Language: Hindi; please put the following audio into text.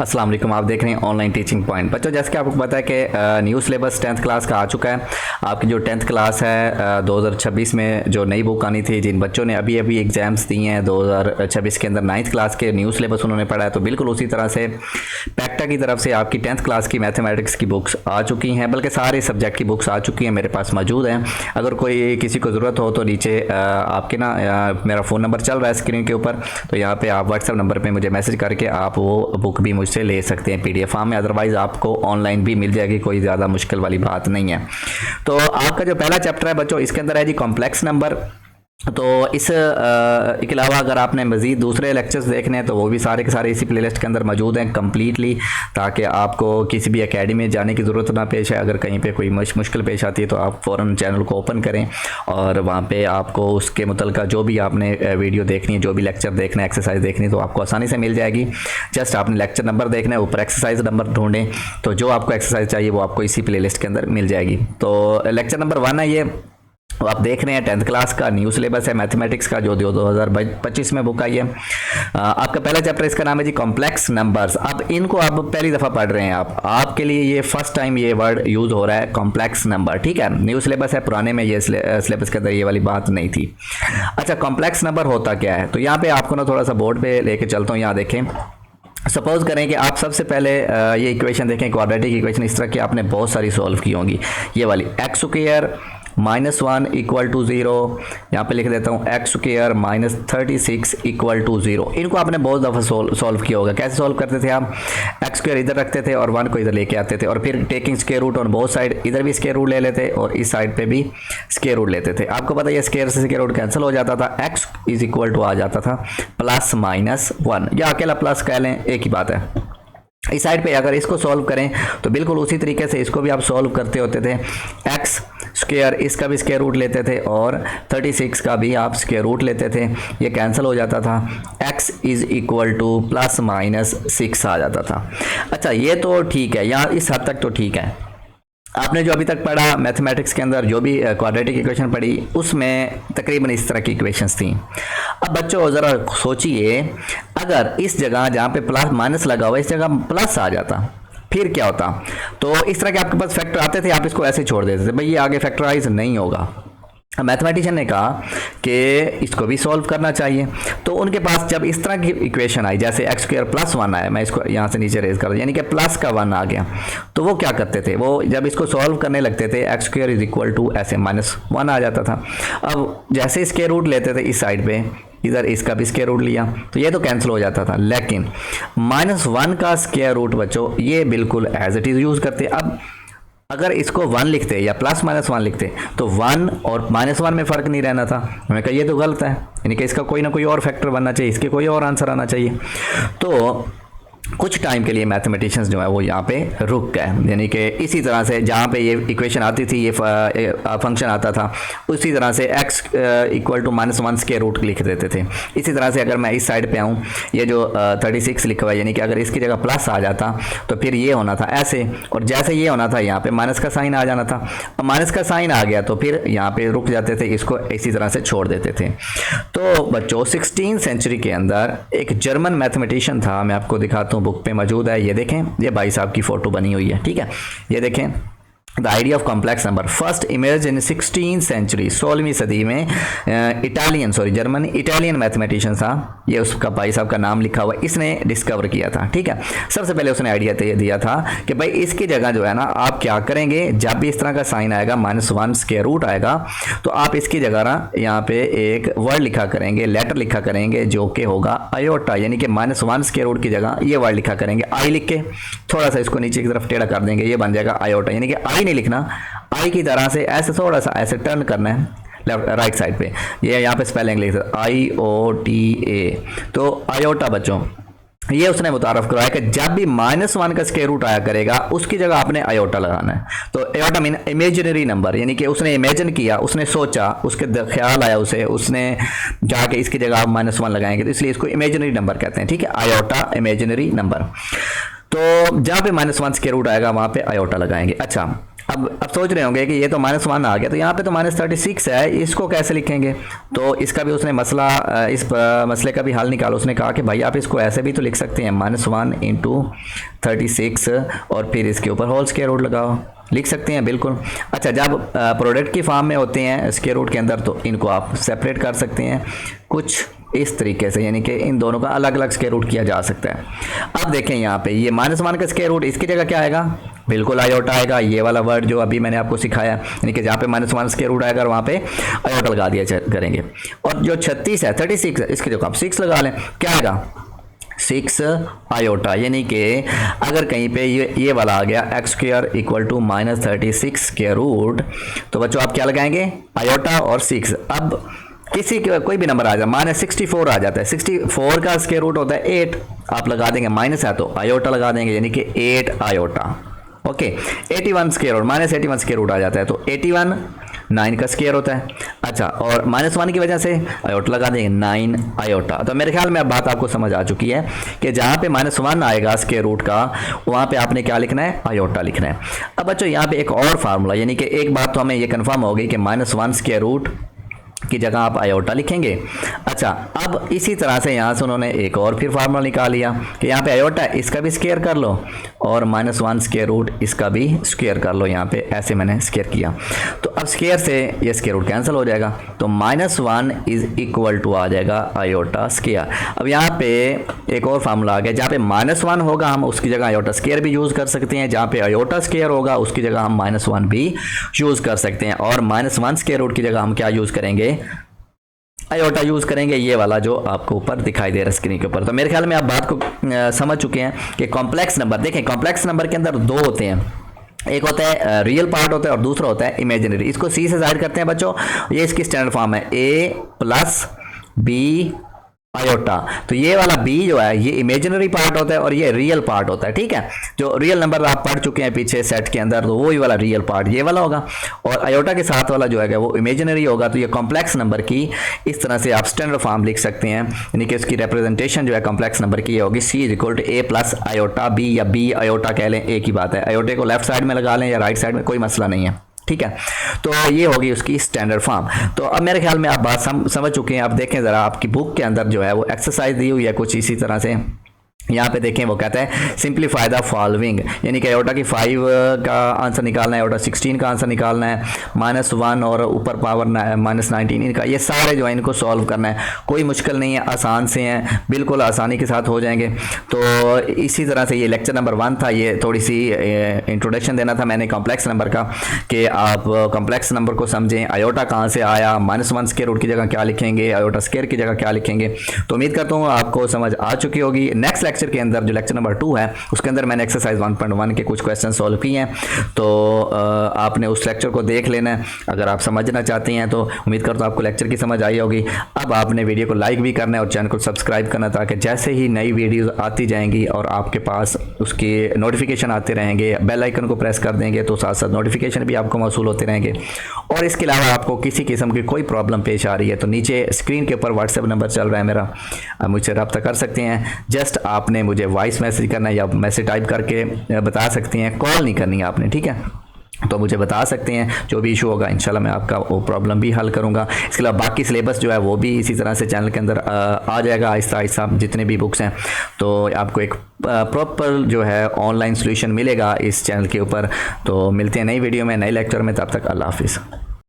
अस्सलाम वालेकुम। आप देख रहे हैं ऑनलाइन टीचिंग पॉइंट। बच्चों, जैसे कि आपको पता है कि न्यू सिलेबस 10th क्लास का आ चुका है। आपकी जो 10th क्लास है 2026 में जो नई बुक आनी थी, जिन बच्चों ने अभी अभी एग्ज़ाम्स दिए हैं 2026 के अंदर 9th क्लास के न्यू सिलेबस उन्होंने पढ़ा है, तो बिल्कुल उसी तरह से पैक्टा की तरफ से आपकी 10th क्लास की मैथमेटिक्स की बुक्स आ चुकी हैं, बल्कि सारे सब्जेक्ट की बुक्स आ चुकी हैं, मेरे पास मौजूद हैं। अगर कोई किसी को ज़रूरत हो तो नीचे आपके ना मेरा फ़ोन नंबर चल रहा है स्क्रीन के ऊपर, तो यहाँ पे आप व्हाट्सएप नंबर पे मुझे मैसेज करके आप वो बुक भी मुझसे ले सकते हैं PDF फॉर्म में। अदरवाइज़ आपको ऑनलाइन भी मिल जाएगी, कोई ज़्यादा मुश्किल वाली बात नहीं है। तो आपका जो पहला चैप्टर है बच्चों, इसके अंदर है जी कॉम्प्लेक्स नंबर। तो इस के अलावा अगर आपने मज़ीद दूसरे लेक्चर्स देखने हैं तो वो भी सारे के सारे इसी प्लेलिस्ट के अंदर मौजूद हैं कम्प्लीटली, ताकि आपको किसी भी एकेडमी में जाने की ज़रूरत ना पेश है। अगर कहीं पे कोई मुश्किल पेश आती है तो आप फ़ौरन चैनल को ओपन करें और वहाँ पे आपको उसके मुतल्लिक़ जो भी आपने वीडियो देखनी है, जो भी लेक्चर देखना है, एक्सरसाइज देखनी है, तो आपको आसानी से मिल जाएगी। जस्ट आपने लेक्चर नंबर देखना है, ऊपर एक्सरसाइज नंबर ढूंढें, तो जो आपको एक्सरसाइज चाहिए वो आपको इसी प्लेलिस्ट के अंदर मिल जाएगी। तो लेक्चर नंबर 1 है ये, तो आप देख रहे हैं 10th क्लास का न्यू सिलेबस है मैथमेटिक्स का, जो 2025 में बुक आई है। आपका पहला चैप्टर इसका नाम है जी कॉम्प्लेक्स नंबर्स। अब इनको आप पहली दफ़ा पढ़ रहे हैं, आपके लिए ये फर्स्ट टाइम ये वर्ड यूज़ हो रहा है कॉम्प्लेक्स नंबर, ठीक है। न्यू सिलेबस है, पुराने में ये सिलेबस के अंदर ये वाली बात नहीं थी। अच्छा, कॉम्प्लेक्स नंबर होता क्या है, तो यहाँ पे आपको ना थोड़ा सा बोर्ड पे लेके चलता हूँ। यहाँ देखें, सपोज करें कि आप सबसे पहले ये इक्वेशन देखें, क्वाड्रेटिक इक्वेशन इस तरह की आपने बहुत सारी सॉल्व की होंगी। ये वाली एक्स स्क्वायर -1 इक्वल टू 0, यहाँ पे लिख देता हूँ एक्स स्क्वायर -36 इक्वल टू 0। इनको आपने बहुत दफ़ा सॉल्व किया होगा। कैसे सॉल्व करते थे आप? एक्स स्क्वायर इधर रखते थे और 1 को इधर लेके आते थे, और फिर taking square root on both side, इधर भी स्क्वायर रूट ले लेते और इस साइड पे भी स्क्वायर रूट लेते थे। आपको पता है स्क्वायर से स्क्वायर रूट कैंसिल हो जाता था, एक्स इज इक्वल टू आ जाता था +-1, या अकेला प्लस कह लें, एक ही बात है। इस साइड पे अगर इसको सॉल्व करें तो बिल्कुल उसी तरीके से इसको भी आप सॉल्व करते होते थे। एक्स स्क्वायर, इसका भी स्क्वायर रूट लेते थे और 36 का भी आप स्क्वायर रूट लेते थे, ये कैंसिल हो जाता था, x इज़ इक्वल टू +-6 आ जाता था। अच्छा, ये तो ठीक है, यहाँ इस हद तक तो ठीक है। आपने जो अभी तक पढ़ा मैथमेटिक्स के अंदर, जो भी क्वाड्रेटिक इक्वेशन पढ़ी, उसमें तकरीबन इस तरह की इक्वेशंस थी। अब बच्चों ज़रा सोचिए, अगर इस जगह जहाँ पे प्लस माइनस लगा हुआ इस जगह प्लस आ जाता, फिर क्या होता? तो इस तरह के आपके पास फैक्टर आते थे, आप इसको ऐसे छोड़ देते थे, भाई ये आगे फैक्टराइज नहीं होगा। मैथमेटिशियन ने कहा कि इसको भी सॉल्व करना चाहिए, तो उनके पास जब इस तरह की इक्वेशन आई, जैसे एक्स स्क्वायर +1 आया, मैं इसको यहाँ से नीचे रेज कर दूँ, यानी कि प्लस का 1 आ गया, तो वो क्या करते थे, वो जब इसको सॉल्व करने लगते थे X square is equal to ऐसे -1 आ जाता था। अब जैसे स्क्वायर रूट लेते थे इस साइड पे, इधर इसका भी स्क्वायर रूट लिया तो ये तो कैंसिल हो जाता था, लेकिन -1 का स्क्वायर रूट बच्चों ये बिल्कुल एज इट इज़ यूज़ करते। अब अगर इसको 1 लिखते या +-1 लिखते तो 1 और -1 में फ़र्क नहीं रहना था। मैंने कहा ये तो गलत है, यानी कि इसका कोई ना कोई और फैक्टर बनना चाहिए, इसके कोई और आंसर आना चाहिए। तो कुछ टाइम के लिए मैथमेटिशियंस जो है वो यहाँ पे रुक गए, यानी कि इसी तरह से जहाँ पे ये इक्वेशन आती थी, ये फंक्शन आता था, उसी तरह से x equal to -1 square root लिख देते थे। इसी तरह से अगर मैं इस साइड पे आऊँ, ये जो 36 लिखा हुआ है, यानी कि अगर इसकी जगह प्लस आ जाता तो फिर ये होना था ऐसे, और जैसे ये होना था यहाँ पे माइनस का साइन आ जाना था। अब माइनस का साइन आ गया तो फिर यहाँ पे रुक जाते थे, इसको इसी तरह से छोड़ देते थे। तो बच्चों 16th सेंचुरी के अंदर एक जर्मन मैथमेटिशियन था, मैं आपको दिखाता हूँ, बुक पे मौजूद है। ये देखें, ये भाई साहब की फोटो बनी हुई है, ठीक है। ये देखें, the idea of complex number first image in 16th century, 16वीं सदी में जर्मन इटालियन मैथमेटिशियन था, ये उसका भाई साहब का नाम लिखा हुआ, इसने डिस्कवर किया था, ठीक है। सबसे पहले उसने आइडिया दिया था कि भाई इसकी जगह जो है ना आप क्या करेंगे, जब भी इस तरह का साइन आएगा, -1 स्क्वायर रूट आएगा, तो आप इसकी जगह ना यहाँ पे एक वर्ड लिखा करेंगे, लेटर लिखा करेंगे, जो कि होगा आयोटा, यानी कि -1 स्क्वायर रूट की जगह ये वर्ड लिखा करेंगे, आई लिख के थोड़ा सा इसको नीचे की तरफ टेढ़ा कर देंगे, ये बन जाएगा आयोटा। यानी कि आई नहीं लिखना, आई की तरह से ऐसे थोड़ा सा ऐसे टर्न करना है लेफ्ट राइट साइड पे, ये यहाँ पे स्पेलिंग लिख सकते IOTA। तो आयोटा बच्चों ये उसने मुतारफ करवाया कि जब भी -1 का स्क्वायर रूट आया करेगा उसकी जगह आपने आयोटा लगाना है। तो आयोटा मीन इमेजिनरी नंबर, यानी कि उसने इमेजिन किया, उसने सोचा, उसके ख्याल आया उसे, उसने जाके इसकी जगह आप -1 लगाएंगे, तो इसलिए इसको इमेजिनरी नंबर कहते हैं, ठीक है। आयोटा इमेजिनरी नंबर, तो जहाँ पे -1 स्क्वायर रूट आएगा वहाँ पे आयोटा लगाएंगे। अच्छा, अब सोच रहे होंगे कि ये तो -1 आ गया, तो यहाँ पे तो -36 है, इसको कैसे लिखेंगे। तो इसका भी उसने मसला, इस मसले का भी हल निकाला। उसने कहा कि भाई आप इसको ऐसे भी तो लिख सकते हैं, -1 × 36 और फिर इसके ऊपर होल स्क्वायर रूट लगाओ, लिख सकते हैं बिल्कुल। अच्छा, जब प्रोडक्ट की फॉर्म में होते हैं स्क्वायर रूट के अंदर, तो इनको आप सेपरेट कर सकते हैं कुछ इस तरीके से, यानी कि इन दोनों का अलग अलग स्क्वायर रूट किया जा सकता है। अब देखें यहाँ पे ये -1 का स्क्वायर रूट, इसकी जगह क्या आएगा, बिल्कुल आयोटा आएगा। ये वाला वर्ड जो अभी मैंने आपको सिखाया, यानी कि जहाँ पे -1 स्क्वायर रूट आएगा वहाँ पे आयोटा लगा दिया करेंगे। और जो 36 है, 36 है, इसकी जगह आप 6 लगा लें, क्या आएगा 6 आयोटा। यानी कि अगर कहीं पे ये वाला आ गया x² = -36 स्क्वायर रूट, तो बच्चों आप क्या लगाएंगे, आयोटा और 6। अब किसी कोई भी नंबर आ जाए, -64 आ जाता है, 64 का स्क्वायर रूट होता है 8, आप लगा देंगे, माइनस है तो आयोटा लगा देंगे, यानी कि 8 iota. Okay, 81 square root, -81 square root आ जाता है, तो 81 9 का स्क्वायर होता है। अच्छा, और -1 की वजह से आयोटा लगा देंगे, 9 आयोटा। तो मेरे ख्याल में अब बात आपको समझ आ चुकी है कि जहाँ पे -1 आएगा स्क्वायर रूट का, वहाँ पे आपने क्या लिखना है, आयोटा लिखना है। अब बच्चों यहाँ पे एक और फार्मूला, यानी कि एक बात तो हमें ये कंफर्म हो गई कि -1 स्क्वायर रूट की जगह आप आयोटा लिखेंगे। अच्छा, अब इसी तरह से यहाँ से उन्होंने एक और फिर फार्मूला निकाल लिया कि यहाँ पे आयोटा है, इसका भी स्क्वायर कर लो, और -1 स्क्वायर रूट इसका भी स्क्वायर कर लो। यहाँ पे ऐसे मैंने स्क्वायर किया, तो अब स्क्वायर से ये स्क्वायर रूट कैंसिल हो जाएगा, तो -1 = आ जाएगा आयोटा स्क्वायर। अब यहाँ पे एक और फार्मूला आ गया, जहाँ पे -1 होगा हम उसकी जगह आयोटा स्क्वायर भी यूज़ कर सकते हैं, जहाँ पे आयोटा स्क्वायर होगा उसकी जगह हम -1 भी यूज़ कर सकते हैं, और -1 स्क्वायर रूट की जगह हम क्या यूज़ करेंगे, आयोटा यूज़ करेंगे, ये वाला जो आपको ऊपर दिखाई दे रहा है स्क्रीन के ऊपर। तो मेरे ख्याल में आप बात को समझ चुके हैं कि कॉम्प्लेक्स नंबर, देखें कॉम्प्लेक्स नंबर के अंदर 2 होते हैं, एक होता है रियल पार्ट होता है और दूसरा होता है इमेजिनरी। इसको सी से जाहिर करते हैं बच्चों, ये इसकी स्टैंडर्ड फॉर्म है a + b आयोटा। तो ये वाला b जो है ये इमेजिनरी पार्ट होता है और ये रियल पार्ट होता है, ठीक है। जो रियल नंबर आप पढ़ चुके हैं पीछे सेट के अंदर, तो वही वाला रियल पार्ट ये वाला होगा, और आयोटा के साथ वाला जो है वो इमेजिनरी होगा। तो ये कॉम्प्लेक्स नंबर की इस तरह से आप स्टैंडर्ड फॉर्म लिख सकते हैं, यानी कि इसकी रिप्रेजेंटेशन जो है कॉम्प्लेक्स नंबर की होगी c = a + आयोटा b, या b आयोटा कह लें, एक ही बात है। आयोटे को लेफ्ट साइड में लगा लें या राइट साइड में, कोई मसला नहीं है, ठीक है। तो ये होगी उसकी स्टैंडर्ड फॉर्म। तो अब मेरे ख्याल में आप बात समझ चुके हैं। अब देखें ज़रा, आपकी बुक के अंदर जो है वो एक्सरसाइज दी हुई है कुछ इसी तरह से। यहाँ पे देखें वो कहता है सिंप्लीफाई द फॉलोइंग, यानी कि आयोटा की 5 का आंसर निकालना है, आयोटा 16 का आंसर निकालना है, -1 और ऊपर पावर -19 इनका, ये सारे जो है इनको सॉल्व करना है। कोई मुश्किल नहीं है, आसान से हैं, बिल्कुल आसानी के साथ हो जाएंगे। तो इसी तरह से ये लेक्चर नंबर 1 था, ये थोड़ी सी इंट्रोडक्शन देना था मैंने कॉम्प्लेक्स नंबर का, कि आप कॉम्प्लेक्स नंबर को समझें, आयोटा कहाँ से आया, -1 स्क्वायर रूट की जगह क्या लिखेंगे, आयोटा स्क्वायर की जगह क्या लिखेंगे। तो उम्मीद करता हूँ आपको समझ आ चुकी होगी। नेक्स्ट लेक्चर के अंदर जो लेक्चर नंबर 2 है उसके अंदर मैंने एक्सरसाइज 1.1 के कुछ क्वेश्चन सॉल्व किए हैं, तो आपने उस लेक्चर को देख लेना है। अगर आप समझना चाहते हैं तो उम्मीद करता हूँ आपको लेक्चर की समझ आई होगी। अब आपने वीडियो को लाइक भी करना है और चैनल को सब्सक्राइब करना, ताकि जैसे ही नई वीडियोस आती जाएंगी और आपके पास उसकी नोटिफिकेशन आते रहेंगे, बेल आइकन को प्रेस कर देंगे तो साथ साथ नोटिफिकेशन भी आपको मौसूल होते रहेंगे। और इसके अलावा आपको किसी किस्म की कोई प्रॉब्लम पेश आ रही है तो नीचे स्क्रीन के ऊपर व्हाट्सएप नंबर चल रहा है मेरा, आप मुझसे रब्ता कर सकते हैं। जस्ट आपने मुझे वॉइस मैसेज करना है या मैसेज टाइप करके बता सकते हैं, कॉल नहीं करनी है आपने, ठीक है। तो मुझे बता सकते हैं, जो भी इशू होगा इंशाल्लाह मैं आपका वो प्रॉब्लम भी हल करूंगा। इसके अलावा बाकी सिलेबस जो है वो भी इसी तरह से चैनल के अंदर आ जाएगा आहिस्ता आहिस्ता, जितने भी बुक्स हैं। तो आपको एक प्रॉपर जो है ऑनलाइन सोल्यूशन मिलेगा इस चैनल के ऊपर। तो मिलते हैं नई वीडियो में, नए लेक्चर में, तब तक अल्लाह हाफिज़।